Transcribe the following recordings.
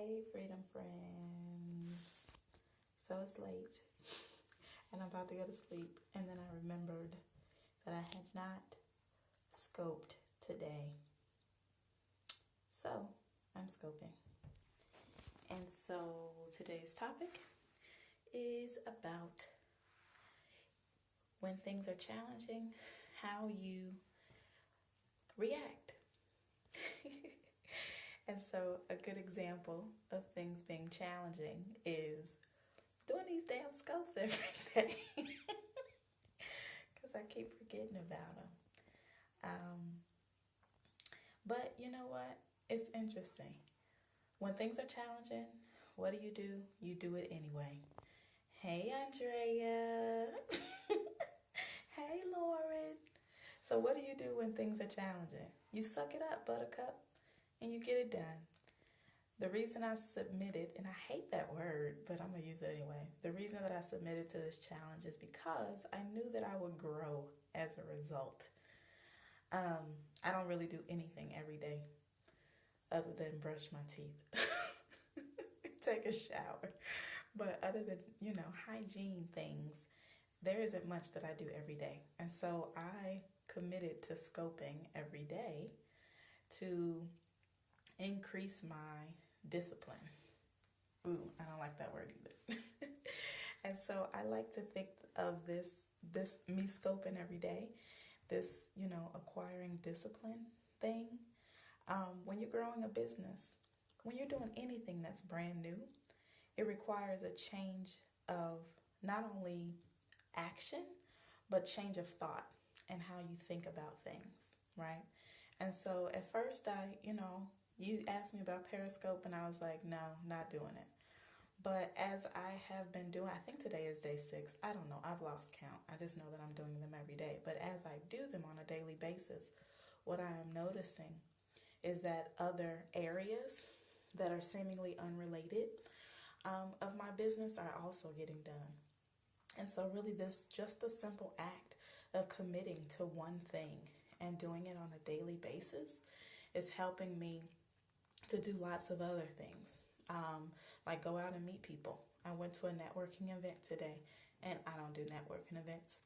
Hey, freedom friends. So it's late and I'm about to go to sleep. And then I remembered that I had not scoped today. So I'm scoping. And so today's topic is about when things are challenging, how you react. And so a good example of things being challenging is doing these damn scopes every day. Because I keep forgetting about them. But you know what? It's interesting. When things are challenging, what do? You do it anyway. Hey, Andrea. Hey, Lauren. So what do you do when things are challenging? You suck it up, buttercup, and you get it done. The reason I submitted, and I hate that word, but I'm going to use it anyway. The reason that I submitted to this challenge is because I knew that I would grow as a result. I don't really do anything every day other than brush my teeth, take a shower. But other than, hygiene things, there isn't much that I do every day. And so I committed to scoping every day to increase my discipline. Ooh, I don't like that word either. And so I like to think of this me scoping every day, this, acquiring discipline thing. When you're growing a business, when you're doing anything that's brand new, it requires a change of not only action, but change of thought and how you think about things, right? And so at first you asked me about Periscope and I was like, no, not doing it. But as I have been doing, I think today is day 6. I don't know. I've lost count. I just know that I'm doing them every day. But as I do them on a daily basis, what I am noticing is that other areas that are seemingly unrelated of my business are also getting done. And so really this just the simple act of committing to one thing and doing it on a daily basis is helping me to do lots of other things, like go out and meet people. I went to a networking event today, and I don't do networking events,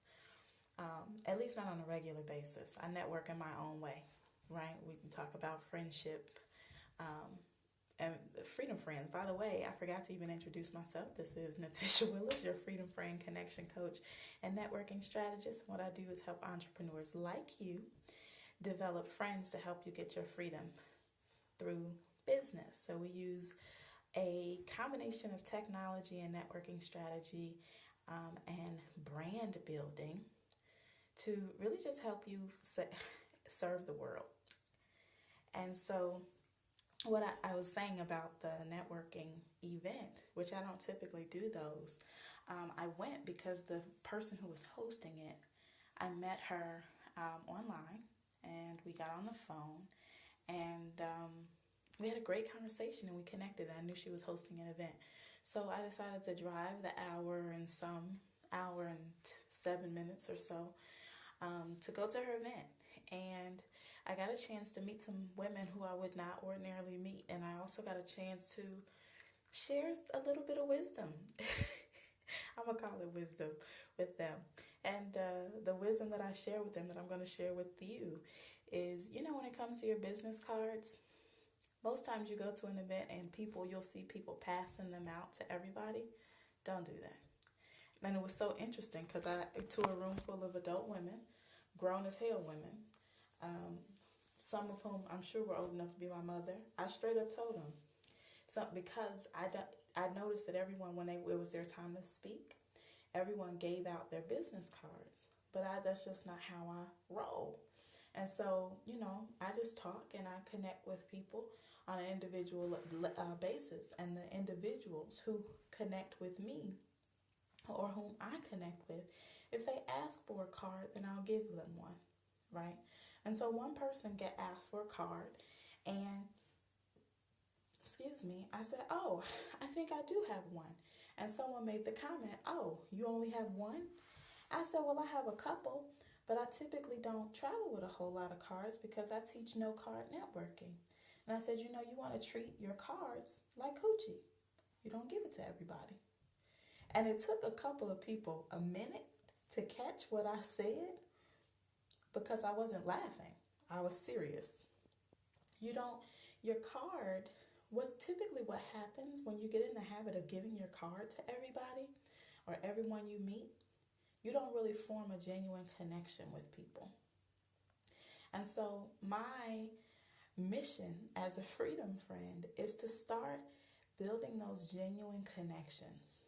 at least not on a regular basis. I network in my own way, right? We can talk about friendship, and Freedom Friends. By the way, I forgot to even introduce myself. This is Natisha Willis, your Freedom Friend Connection Coach and Networking Strategist. What I do is help entrepreneurs like you develop friends to help you get your freedom through business. So we use a combination of technology and networking strategy and brand building to really just help you serve the world. And so what I was saying about the networking event, which I don't typically do those, I went because the person who was hosting it, I met her online and we got on the phone and we had a great conversation and we connected. I knew she was hosting an event. So I decided to drive the hour and 7 minutes or so to go to her event. And I got a chance to meet some women who I would not ordinarily meet. And I also got a chance to share a little bit of wisdom. I'm going to call it wisdom with them. And the wisdom that I share with them that I'm going to share with you is, when it comes to your business cards, most times you go to an event and you'll see people passing them out to everybody. Don't do that. And it was so interesting because to a room full of adult women, grown as hell women, some of whom I'm sure were old enough to be my mother, I straight up told them. So because I noticed that everyone, when it was their time to speak, everyone gave out their business cards. But that's just not how I roll. And so, I just talk and I connect with people on an individual basis. And the individuals who connect with me or whom I connect with, if they ask for a card, then I'll give them one, right? And so one person asked for a card and, I said, oh, I think I do have one. And someone made the comment, oh, you only have one? I said, well, I have a couple, but I typically don't travel with a whole lot of cards because I teach no card networking. And I said, you know, you want to treat your cards like coochie. You don't give it to everybody. And it took a couple of people a minute to catch what I said because I wasn't laughing. I was serious. You don't, your card, what's typically what happens when you get in the habit of giving your card to everybody or everyone you meet, you don't really form a genuine connection with people. And so my mission as a freedom friend is to start building those genuine connections.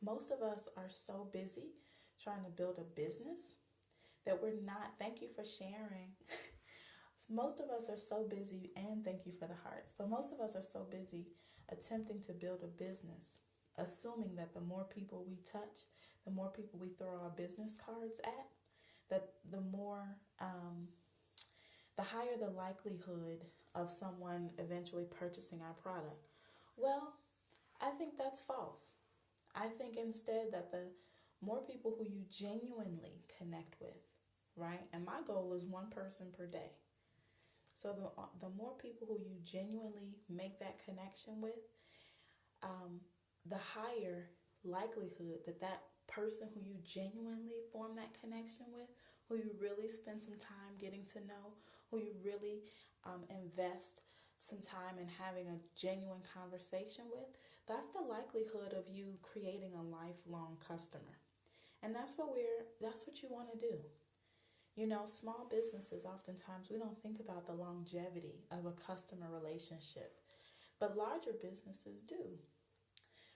Most of us are so busy trying to build a business that we're not, thank you for sharing. Most of us are so busy, and thank you for the hearts, but most of us are so busy attempting to build a business, assuming that the more people we touch, the more people we throw our business cards at, that the higher the likelihood of someone eventually purchasing our product. Well, I think that's false. I think instead that the more people who you genuinely connect with, right? And my goal is one person per day. So the more people who you genuinely make that connection with, the higher likelihood that that person who you genuinely form that connection with, who you really spend some time getting to know, who you really invest some time in having a genuine conversation with, that's the likelihood of you creating a lifelong customer. And that's what you want to do. You know, small businesses, oftentimes we don't think about the longevity of a customer relationship, but larger businesses do.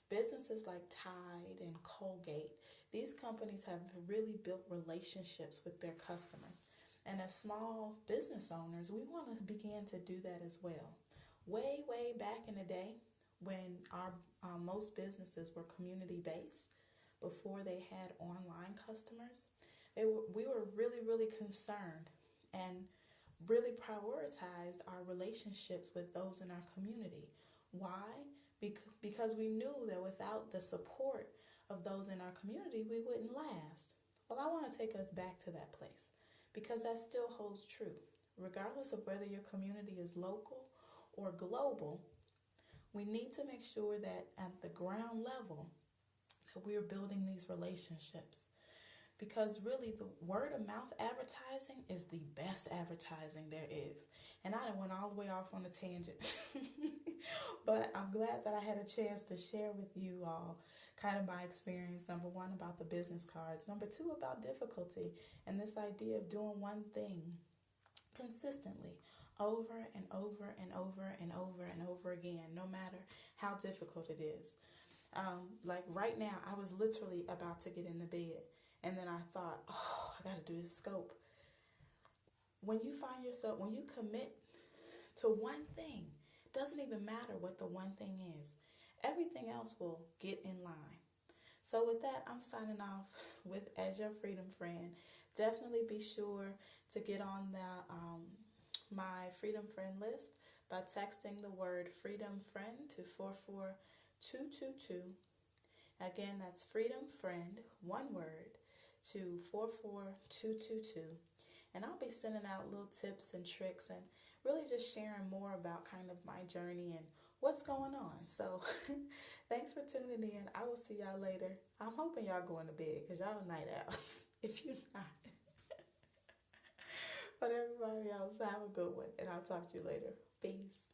Businesses like Tide and Colgate, these companies have really built relationships with their customers. And as small business owners, we want to begin to do that as well. Way, way back in the day, when our most businesses were community-based, before they had online customers, we were really, really concerned and really prioritized our relationships with those in our community. Why? Because we knew that without the support of those in our community, we wouldn't last. Well, I want to take us back to that place because that still holds true. Regardless of whether your community is local or global, we need to make sure that at the ground level that we're building these relationships. Because really, the word of mouth advertising is the best advertising there is. And I done went all the way off on a tangent. But I'm glad that I had a chance to share with you all kind of my experience. Number one, about the business cards. Number two, about difficulty. And this idea of doing one thing consistently over and over and over and over and over again, no matter how difficult it is. Like right now, I was literally about to get in the bed. And then I thought, oh, I got to do this scope. When you commit to one thing, doesn't even matter what the one thing is. Everything else will get in line. So with that, I'm signing off with As Your Freedom Friend. Definitely be sure to get on my Freedom Friend list by texting the word Freedom Friend to 44222. Again, that's Freedom Friend, one word, to 44222. And I'll be sending out little tips and tricks and really just sharing more about kind of my journey and what's going on. So thanks for tuning in. I will see y'all later. I'm hoping y'all going to bed because y'all night owls. If you're not. But everybody else, have a good one. And I'll talk to you later. Peace.